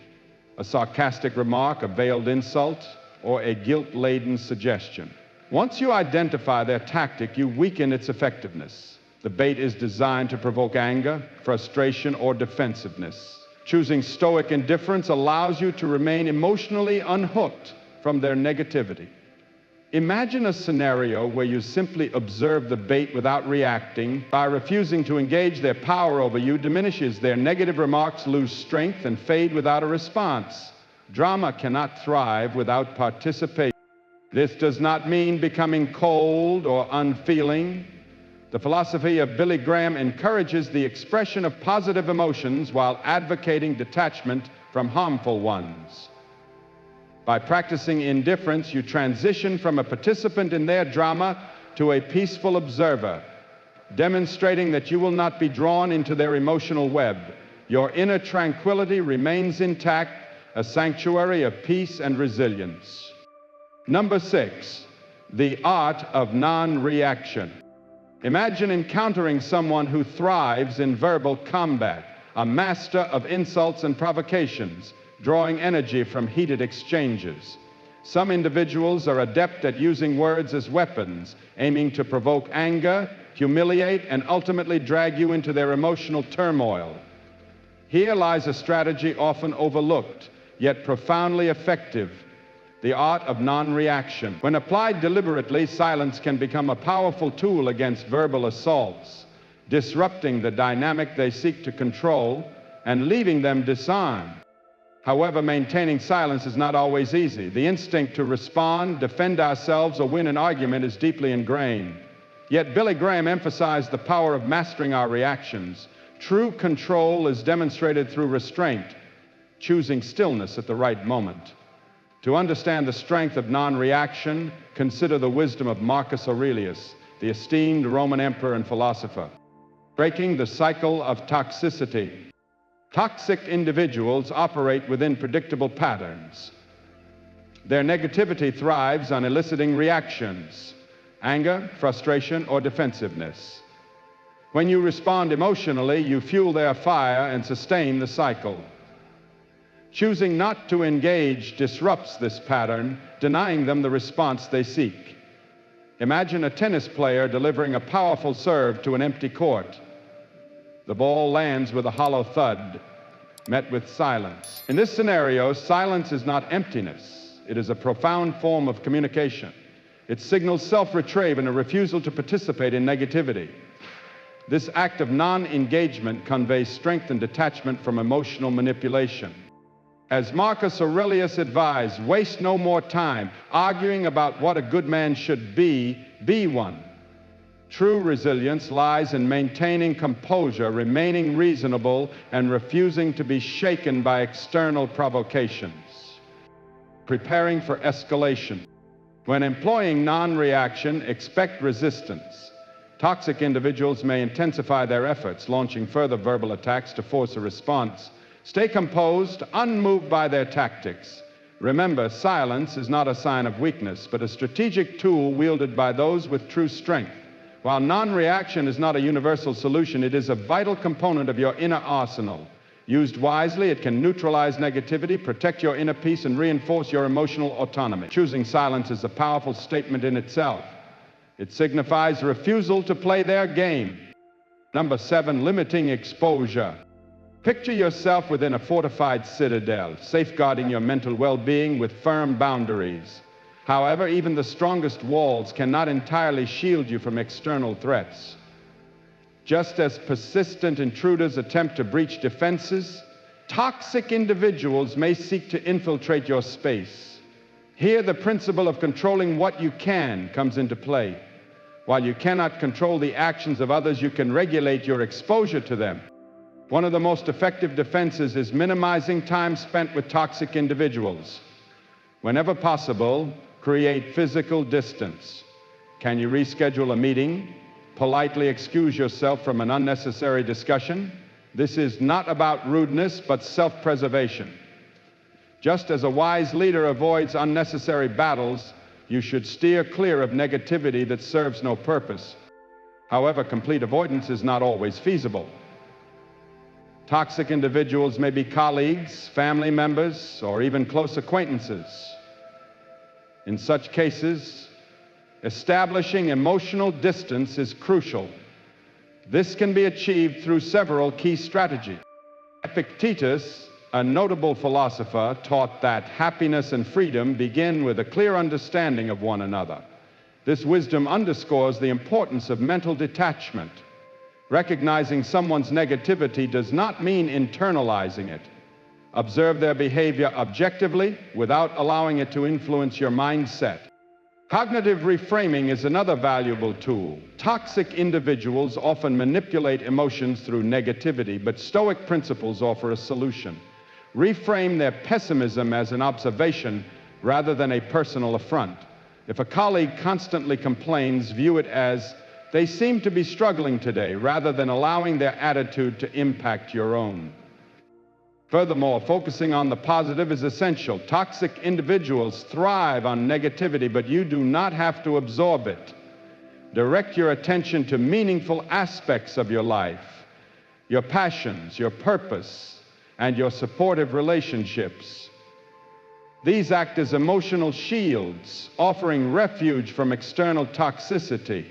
a sarcastic remark, a veiled insult, or a guilt-laden suggestion. Once you identify their tactic, you weaken its effectiveness. The bait is designed to provoke anger, frustration, or defensiveness. Choosing stoic indifference allows you to remain emotionally unhooked from their negativity. Imagine a scenario where you simply observe the bait without reacting. By refusing to engage, their power over you diminishes. Their negative remarks lose strength and fade without a response. Drama cannot thrive without participation. This does not mean becoming cold or unfeeling. The philosophy of Billy Graham encourages the expression of positive emotions while advocating detachment from harmful ones. By practicing indifference, you transition from a participant in their drama to a peaceful observer, demonstrating that you will not be drawn into their emotional web. Your inner tranquility remains intact, a sanctuary of peace and resilience. Number 6, the art of non-reaction. Imagine encountering someone who thrives in verbal combat, a master of insults and provocations, drawing energy from heated exchanges. Some individuals are adept at using words as weapons, aiming to provoke anger, humiliate, and ultimately drag you into their emotional turmoil. Here lies a strategy often overlooked, yet profoundly effective: the art of non-reaction. When applied deliberately, silence can become a powerful tool against verbal assaults, disrupting the dynamic they seek to control and leaving them disarmed. However, maintaining silence is not always easy. The instinct to respond, defend ourselves, or win an argument is deeply ingrained. Yet Billy Graham emphasized the power of mastering our reactions. True control is demonstrated through restraint, choosing stillness at the right moment. To understand the strength of non-reaction, consider the wisdom of Marcus Aurelius, the esteemed Roman emperor and philosopher. Breaking the cycle of toxicity. Toxic individuals operate within predictable patterns. Their negativity thrives on eliciting reactions: anger, frustration, or defensiveness. When you respond emotionally, you fuel their fire and sustain the cycle. Choosing not to engage disrupts this pattern, denying them the response they seek. Imagine a tennis player delivering a powerful serve to an empty court. The ball lands with a hollow thud, met with silence. In this scenario, silence is not emptiness. It is a profound form of communication. It signals self-retrieve and a refusal to participate in negativity. This act of non-engagement conveys strength and detachment from emotional manipulation. As Marcus Aurelius advised, waste no more time arguing about what a good man should be one. True resilience lies in maintaining composure, remaining reasonable, and refusing to be shaken by external provocations. Preparing for escalation. When employing non-reaction, expect resistance. Toxic individuals may intensify their efforts, launching further verbal attacks to force a response. Stay composed, unmoved by their tactics. Remember, silence is not a sign of weakness, but a strategic tool wielded by those with true strength. While non-reaction is not a universal solution, it is a vital component of your inner arsenal. Used wisely, it can neutralize negativity, protect your inner peace, and reinforce your emotional autonomy. Choosing silence is a powerful statement in itself. It signifies refusal to play their game. Number 7, limiting exposure. Picture yourself within a fortified citadel, safeguarding your mental well-being with firm boundaries. However, even the strongest walls cannot entirely shield you from external threats. Just as persistent intruders attempt to breach defenses, toxic individuals may seek to infiltrate your space. Here, the principle of controlling what you can comes into play. While you cannot control the actions of others, you can regulate your exposure to them. One of the most effective defenses is minimizing time spent with toxic individuals. Whenever possible, create physical distance. Can you reschedule a meeting? Politely excuse yourself from an unnecessary discussion? This is not about rudeness, but self-preservation. Just as a wise leader avoids unnecessary battles, you should steer clear of negativity that serves no purpose. However, complete avoidance is not always feasible. Toxic individuals may be colleagues, family members, or even close acquaintances. In such cases, establishing emotional distance is crucial. This can be achieved through several key strategies. Epictetus, a notable philosopher, taught that happiness and freedom begin with a clear understanding of one another. This wisdom underscores the importance of mental detachment. Recognizing someone's negativity does not mean internalizing it. Observe their behavior objectively without allowing it to influence your mindset. Cognitive reframing is another valuable tool. Toxic individuals often manipulate emotions through negativity, but Stoic principles offer a solution. Reframe their pessimism as an observation rather than a personal affront. If a colleague constantly complains, view it as they seem to be struggling today, rather than allowing their attitude to impact your own. Furthermore, focusing on the positive is essential. Toxic individuals thrive on negativity, but you do not have to absorb it. Direct your attention to meaningful aspects of your life, your passions, your purpose, and your supportive relationships. These act as emotional shields, offering refuge from external toxicity.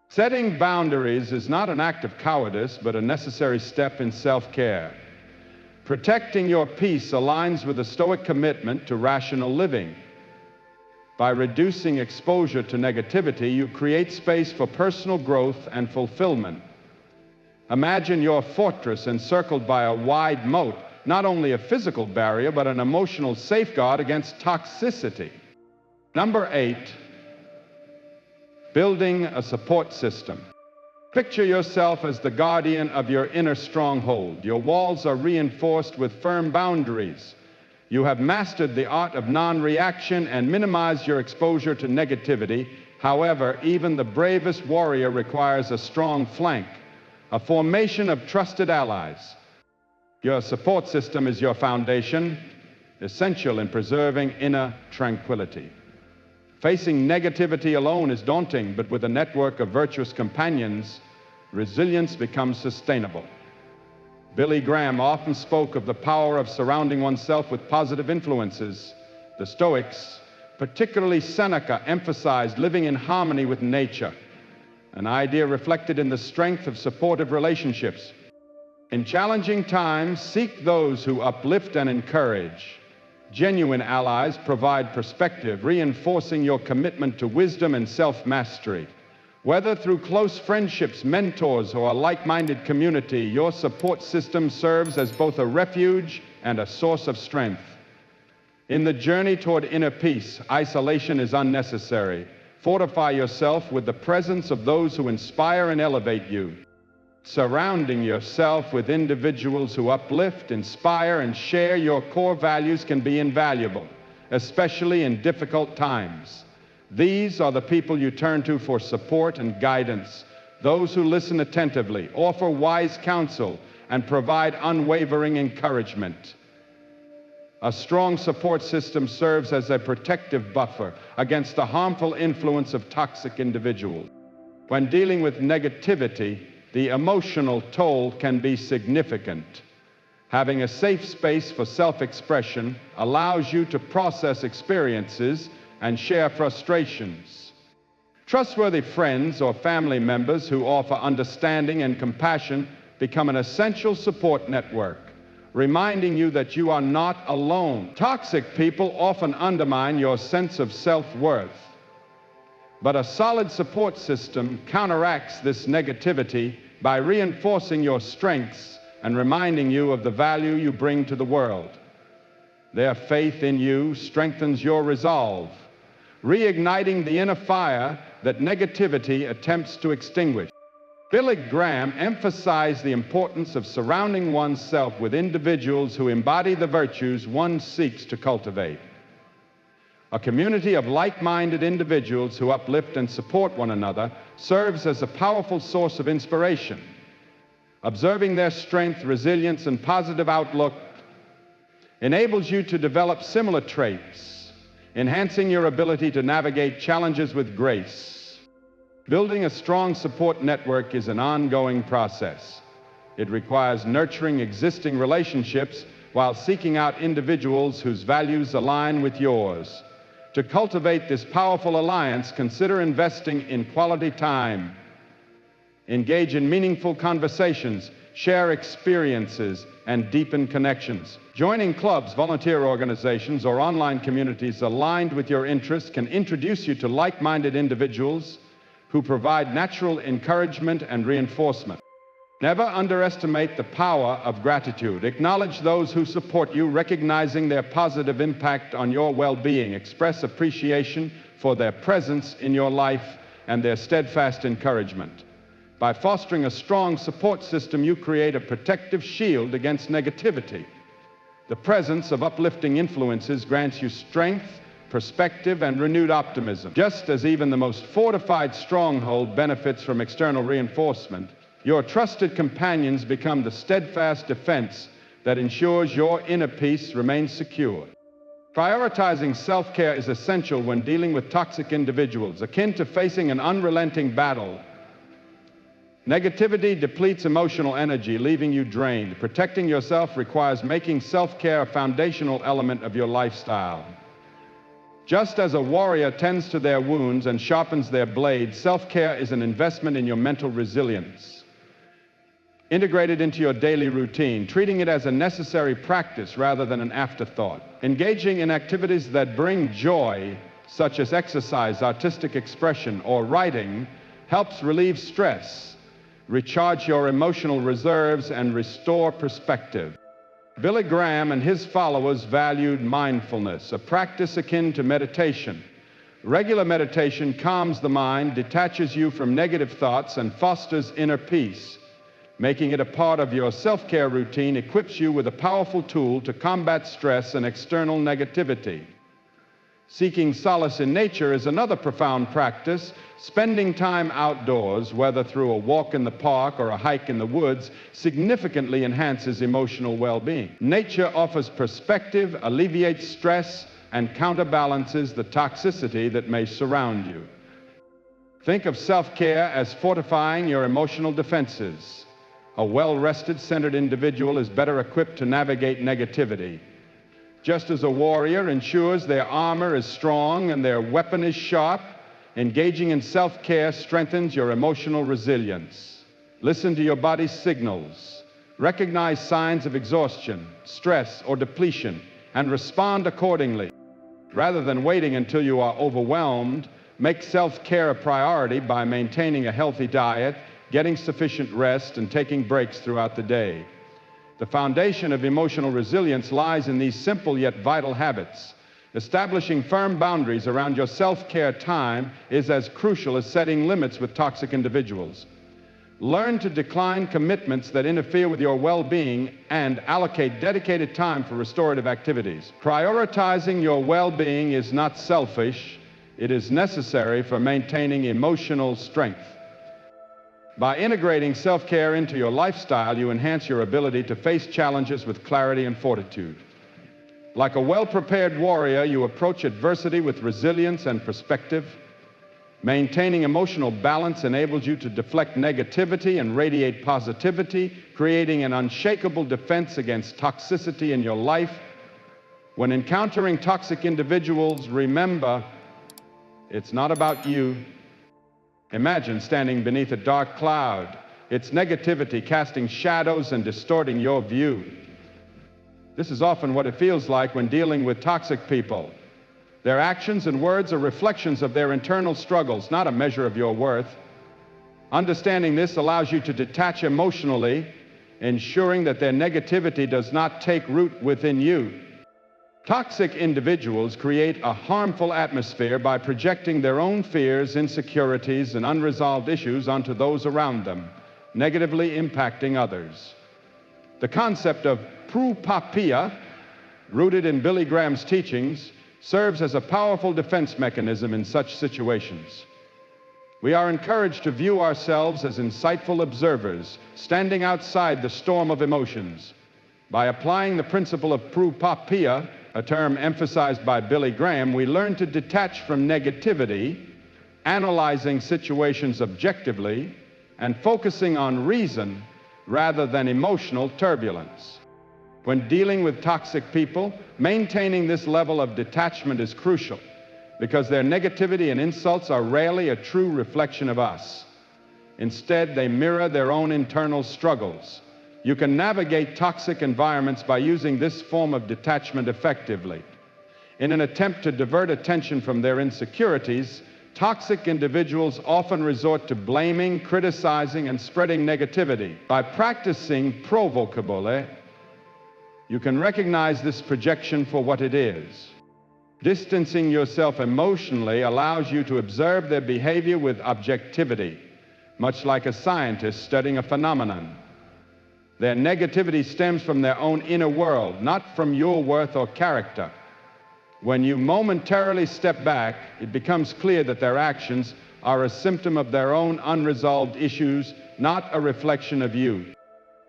Setting boundaries is not an act of cowardice, but a necessary step in self-care. Protecting your peace aligns with a Stoic commitment to rational living. By reducing exposure to negativity, you create space for personal growth and fulfillment. Imagine your fortress encircled by a wide moat, not only a physical barrier, but an emotional safeguard against toxicity. Number 8, building a support system. Picture yourself as the guardian of your inner stronghold. Your walls are reinforced with firm boundaries. You have mastered the art of non-reaction and minimized your exposure to negativity. However, even the bravest warrior requires a strong flank, a formation of trusted allies. Your support system is your foundation, essential in preserving inner tranquility. Facing negativity alone is daunting, but with a network of virtuous companions, resilience becomes sustainable. Billy Graham often spoke of the power of surrounding oneself with positive influences. The Stoics, particularly Seneca, emphasized living in harmony with nature, an idea reflected in the strength of supportive relationships. In challenging times, seek those who uplift and encourage. Genuine allies provide perspective, reinforcing your commitment to wisdom and self-mastery. Whether through close friendships, mentors, or a like-minded community, your support system serves as both a refuge and a source of strength. In the journey toward inner peace, isolation is unnecessary. Fortify yourself with the presence of those who inspire and elevate you. Surrounding yourself with individuals who uplift, inspire, and share your core values can be invaluable, especially in difficult times. These are the people you turn to for support and guidance, those who listen attentively, offer wise counsel, and provide unwavering encouragement. A strong support system serves as a protective buffer against the harmful influence of toxic individuals. When dealing with negativity, the emotional toll can be significant. Having a safe space for self-expression allows you to process experiences and share frustrations. Trustworthy friends or family members who offer understanding and compassion become an essential support network, reminding you that you are not alone. Toxic people often undermine your sense of self-worth, but a solid support system counteracts this negativity by reinforcing your strengths and reminding you of the value you bring to the world. Their faith in you strengthens your resolve, reigniting the inner fire that negativity attempts to extinguish. Billy Graham emphasized the importance of surrounding oneself with individuals who embody the virtues one seeks to cultivate. A community of like-minded individuals who uplift and support one another serves as a powerful source of inspiration. Observing their strength, resilience, and positive outlook enables you to develop similar traits, enhancing your ability to navigate challenges with grace. Building a strong support network is an ongoing process. It requires nurturing existing relationships while seeking out individuals whose values align with yours. To cultivate this powerful alliance, consider investing in quality time. Engage in meaningful conversations, share experiences, and deepen connections. Joining clubs, volunteer organizations, or online communities aligned with your interests can introduce you to like-minded individuals who provide natural encouragement and reinforcement. Never underestimate the power of gratitude. Acknowledge those who support you, recognizing their positive impact on your well-being. Express appreciation for their presence in your life and their steadfast encouragement. By fostering a strong support system, you create a protective shield against negativity. The presence of uplifting influences grants you strength, perspective, and renewed optimism. Just as even the most fortified stronghold benefits from external reinforcement, your trusted companions become the steadfast defense that ensures your inner peace remains secure. Prioritizing self-care is essential when dealing with toxic individuals, akin to facing an unrelenting battle. Negativity depletes emotional energy, leaving you drained. Protecting yourself requires making self-care a foundational element of your lifestyle. Just as a warrior tends to their wounds and sharpens their blade, self-care is an investment in your mental resilience. Integrate it into your daily routine, treating it as a necessary practice rather than an afterthought. Engaging in activities that bring joy, such as exercise, artistic expression, or writing, helps relieve stress, recharge your emotional reserves, and restore perspective. Billy Graham and his followers valued mindfulness, a practice akin to meditation. Regular meditation calms the mind, detaches you from negative thoughts, and fosters inner peace. Making it a part of your self-care routine equips you with a powerful tool to combat stress and external negativity. Seeking solace in nature is another profound practice. Spending time outdoors, whether through a walk in the park or a hike in the woods, significantly enhances emotional well-being. Nature offers perspective, alleviates stress, and counterbalances the toxicity that may surround you. Think of self-care as fortifying your emotional defenses. A well-rested, centered individual is better equipped to navigate negativity. Just as a warrior ensures their armor is strong and their weapon is sharp, engaging in self-care strengthens your emotional resilience. Listen to your body's signals. Recognize signs of exhaustion, stress, or depletion, and respond accordingly. Rather than waiting until you are overwhelmed, make self-care a priority by maintaining a healthy diet, getting sufficient rest, and taking breaks throughout the day. The foundation of emotional resilience lies in these simple yet vital habits. Establishing firm boundaries around your self-care time is as crucial as setting limits with toxic individuals. Learn to decline commitments that interfere with your well-being and allocate dedicated time for restorative activities. Prioritizing your well-being is not selfish, it is necessary for maintaining emotional strength. By integrating self-care into your lifestyle, you enhance your ability to face challenges with clarity and fortitude. Like a well-prepared warrior, you approach adversity with resilience and perspective. Maintaining emotional balance enables you to deflect negativity and radiate positivity, creating an unshakable defense against toxicity in your life. When encountering toxic individuals, remember, it's not about you. Imagine standing beneath a dark cloud, its negativity casting shadows and distorting your view. This is often what it feels like when dealing with toxic people. Their actions and words are reflections of their internal struggles, not a measure of your worth. Understanding this allows you to detach emotionally, ensuring that their negativity does not take root within you. Toxic individuals create a harmful atmosphere by projecting their own fears, insecurities, and unresolved issues onto those around them, negatively impacting others. The concept of pru-papiya, rooted in Billy Graham's teachings, serves as a powerful defense mechanism in such situations. We are encouraged to view ourselves as insightful observers, standing outside the storm of emotions. By applying the principle of pru-papiya, a term emphasized by Billy Graham, we learn to detach from negativity, analyzing situations objectively, and focusing on reason rather than emotional turbulence. When dealing with toxic people, maintaining this level of detachment is crucial because their negativity and insults are rarely a true reflection of us. Instead, they mirror their own internal struggles. You can navigate toxic environments by using this form of detachment effectively. In an attempt to divert attention from their insecurities, Toxic individuals often resort to blaming, criticizing, and spreading negativity. By practicing provocabile, you can recognize this projection for what it is. Distancing yourself emotionally allows you to observe their behavior with objectivity, much like a scientist studying a phenomenon. Their negativity stems from their own inner world, not from your worth or character. When you momentarily step back, it becomes clear that their actions are a symptom of their own unresolved issues, not a reflection of you.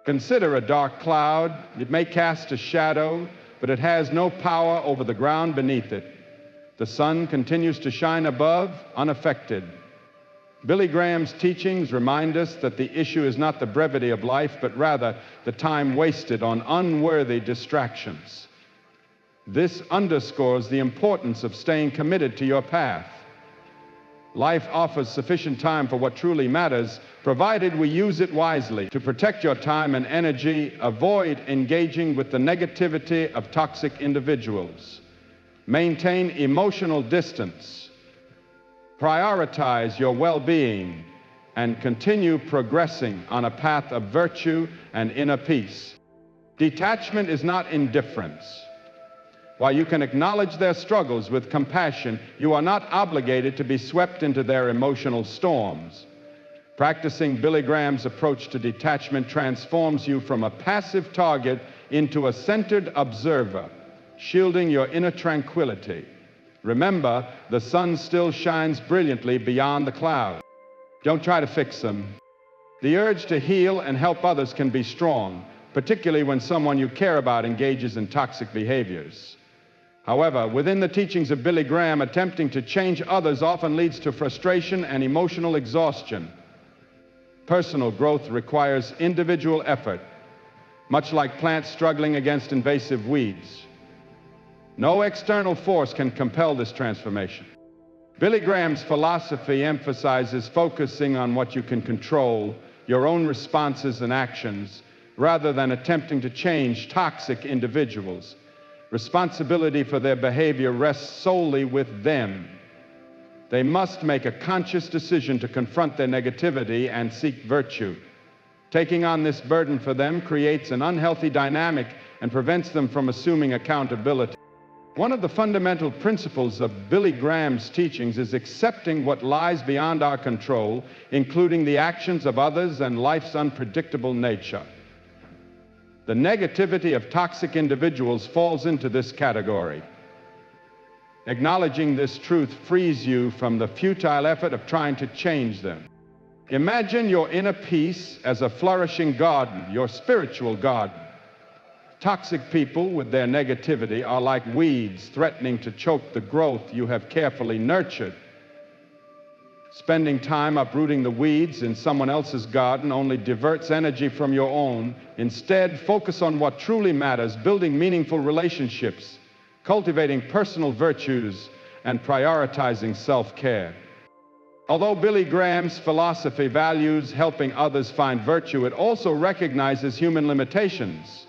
Consider a dark cloud. It may cast a shadow, but it has no power over the ground beneath it. The sun continues to shine above, unaffected. Billy Graham's teachings remind us that the issue is not the brevity of life, but rather the time wasted on unworthy distractions. This underscores the importance of staying committed to your path. Life offers sufficient time for what truly matters, provided we use it wisely. To protect your time and energy, avoid engaging with the negativity of toxic individuals. Maintain emotional distance. Prioritize your well-being and continue progressing on a path of virtue and inner peace. Detachment is not indifference. While you can acknowledge their struggles with compassion, you are not obligated to be swept into their emotional storms. Practicing Billy Graham's approach to detachment transforms you from a passive target into a centered observer, shielding your inner tranquility. Remember, the sun still shines brilliantly beyond the clouds. Don't try to fix them. The urge to heal and help others can be strong, particularly when someone you care about engages in toxic behaviors. However, within the teachings of Billy Graham, attempting to change others often leads to frustration and emotional exhaustion. Personal growth requires individual effort, much like plants struggling against invasive weeds. No external force can compel this transformation. Billy Graham's philosophy emphasizes focusing on what you can control, your own responses and actions, rather than attempting to change toxic individuals. Responsibility for their behavior rests solely with them. They must make a conscious decision to confront their negativity and seek virtue. Taking on this burden for them creates an unhealthy dynamic and prevents them from assuming accountability. One of the fundamental principles of Billy Graham's teachings is accepting what lies beyond our control, including the actions of others and life's unpredictable nature. The negativity of toxic individuals falls into this category. Acknowledging this truth frees you from the futile effort of trying to change them. Imagine your inner peace as a flourishing garden, your spiritual garden. Toxic people with their negativity are like weeds threatening to choke the growth you have carefully nurtured. Spending time uprooting the weeds in someone else's garden only diverts energy from your own. Instead, focus on what truly matters, building meaningful relationships, cultivating personal virtues, and prioritizing self-care. Although Billy Graham's philosophy values helping others find virtue, it also recognizes human limitations.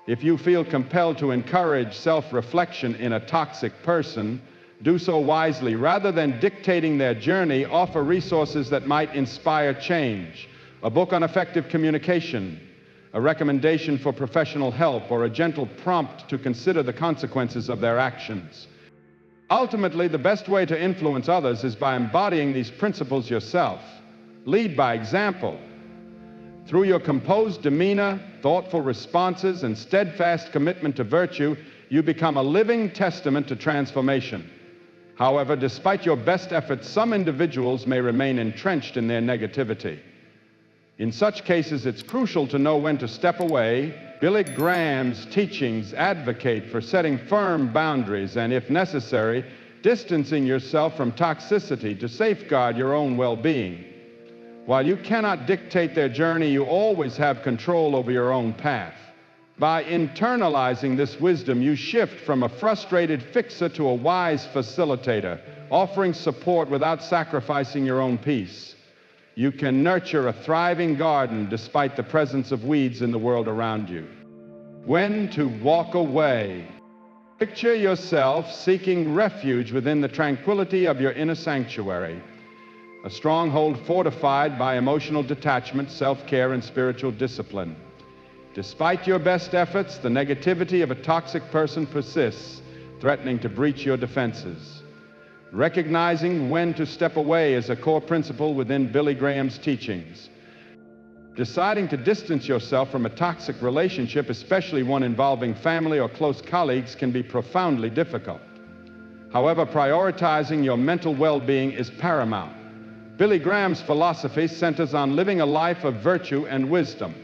If you feel compelled to encourage self-reflection in a toxic person, do so wisely. Rather than dictating their journey, offer resources that might inspire change. A book on effective communication, a recommendation for professional help, or a gentle prompt to consider the consequences of their actions. Ultimately, the best way to influence others is by embodying these principles yourself. Lead by example. Through your composed demeanor, thoughtful responses, and steadfast commitment to virtue, you become a living testament to transformation. However, despite your best efforts, some individuals may remain entrenched in their negativity. In such cases, it's crucial to know when to step away. Billy Graham's teachings advocate for setting firm boundaries and, if necessary, distancing yourself from toxicity to safeguard your own well-being. While you cannot dictate their journey, you always have control over your own path. By internalizing this wisdom, you shift from a frustrated fixer to a wise facilitator, offering support without sacrificing your own peace. You can nurture a thriving garden despite the presence of weeds in the world around you. When to walk away. Picture yourself seeking refuge within the tranquility of your inner sanctuary, a stronghold fortified by emotional detachment, self-care, and spiritual discipline. Despite your best efforts, the negativity of a toxic person persists, threatening to breach your defenses. Recognizing when to step away is a core principle within Billy Graham's teachings. Deciding to distance yourself from a toxic relationship, especially one involving family or close colleagues, can be profoundly difficult. However, prioritizing your mental well-being is paramount. Billy Graham's philosophy centers on living a life of virtue and wisdom.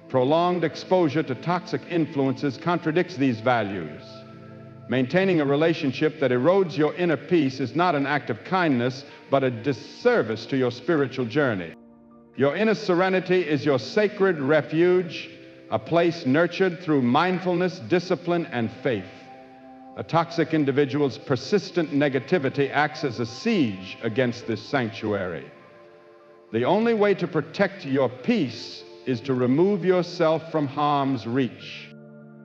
Prolonged exposure to toxic influences contradicts these values. Maintaining a relationship that erodes your inner peace is not an act of kindness, but a disservice to your spiritual journey. Your inner serenity is your sacred refuge, a place nurtured through mindfulness, discipline, and faith. A toxic individual's persistent negativity acts as a siege against this sanctuary. The only way to protect your peace is to remove yourself from harm's reach.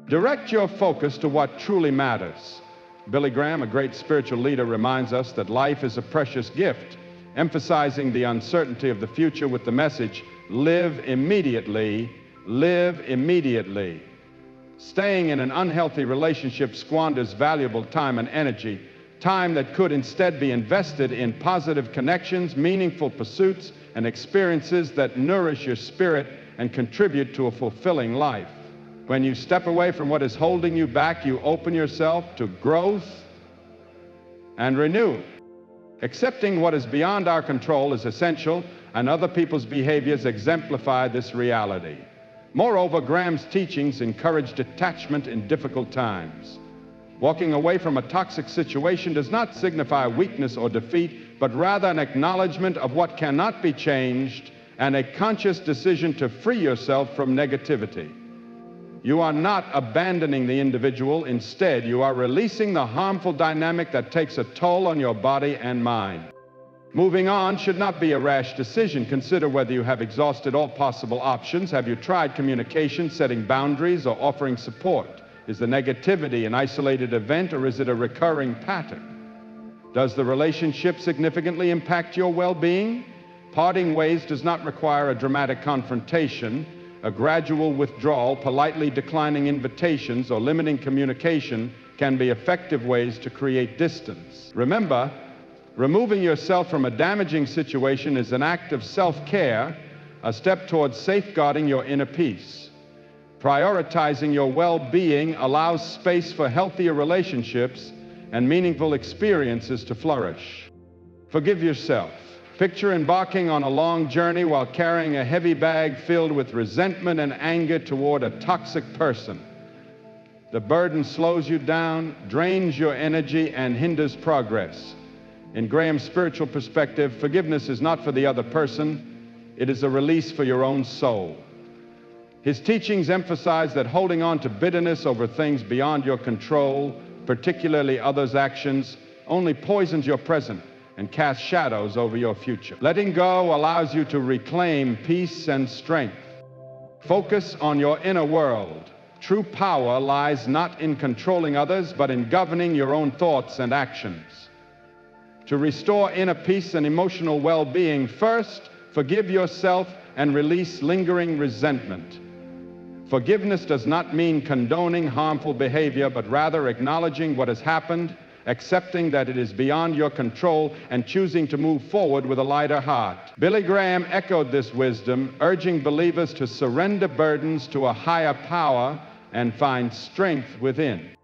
Direct your focus to what truly matters. Billy Graham, a great spiritual leader, reminds us that life is a precious gift, emphasizing the uncertainty of the future with the message, live immediately, live immediately. Staying in an unhealthy relationship squanders valuable time and energy, time that could instead be invested in positive connections, meaningful pursuits, and experiences that nourish your spirit and contribute to a fulfilling life. When you step away from what is holding you back, you open yourself to growth and renewal. Accepting what is beyond our control is essential, and other people's behaviors exemplify this reality. Moreover, Graham's teachings encourage detachment in difficult times. Walking away from a toxic situation does not signify weakness or defeat, but rather an acknowledgement of what cannot be changed and a conscious decision to free yourself from negativity. You are not abandoning the individual. Instead, you are releasing the harmful dynamic that takes a toll on your body and mind. Moving on should not be a rash decision. Consider whether you have exhausted all possible options. Have you tried communication, setting boundaries, or offering support? Is the negativity an isolated event, or is it a recurring pattern? Does the relationship significantly impact your well-being? Parting ways does not require a dramatic confrontation. A gradual withdrawal, politely declining invitations, or limiting communication can be effective ways to create distance. Remember, removing yourself from a damaging situation is an act of self-care, a step towards safeguarding your inner peace. Prioritizing your well-being allows space for healthier relationships and meaningful experiences to flourish. Forgive yourself. Picture embarking on a long journey while carrying a heavy bag filled with resentment and anger toward a toxic person. The burden slows you down, drains your energy, and hinders progress. In Graham's spiritual perspective, forgiveness is not for the other person, it is a release for your own soul. His teachings emphasize that holding on to bitterness over things beyond your control, particularly others' actions, only poisons your present and casts shadows over your future. Letting go allows you to reclaim peace and strength. Focus on your inner world. True power lies not in controlling others, but in governing your own thoughts and actions. To restore inner peace and emotional well-being, first, forgive yourself and release lingering resentment. Forgiveness does not mean condoning harmful behavior, but rather acknowledging what has happened, accepting that it is beyond your control, and choosing to move forward with a lighter heart. Billy Graham echoed this wisdom, urging believers to surrender burdens to a higher power and find strength within.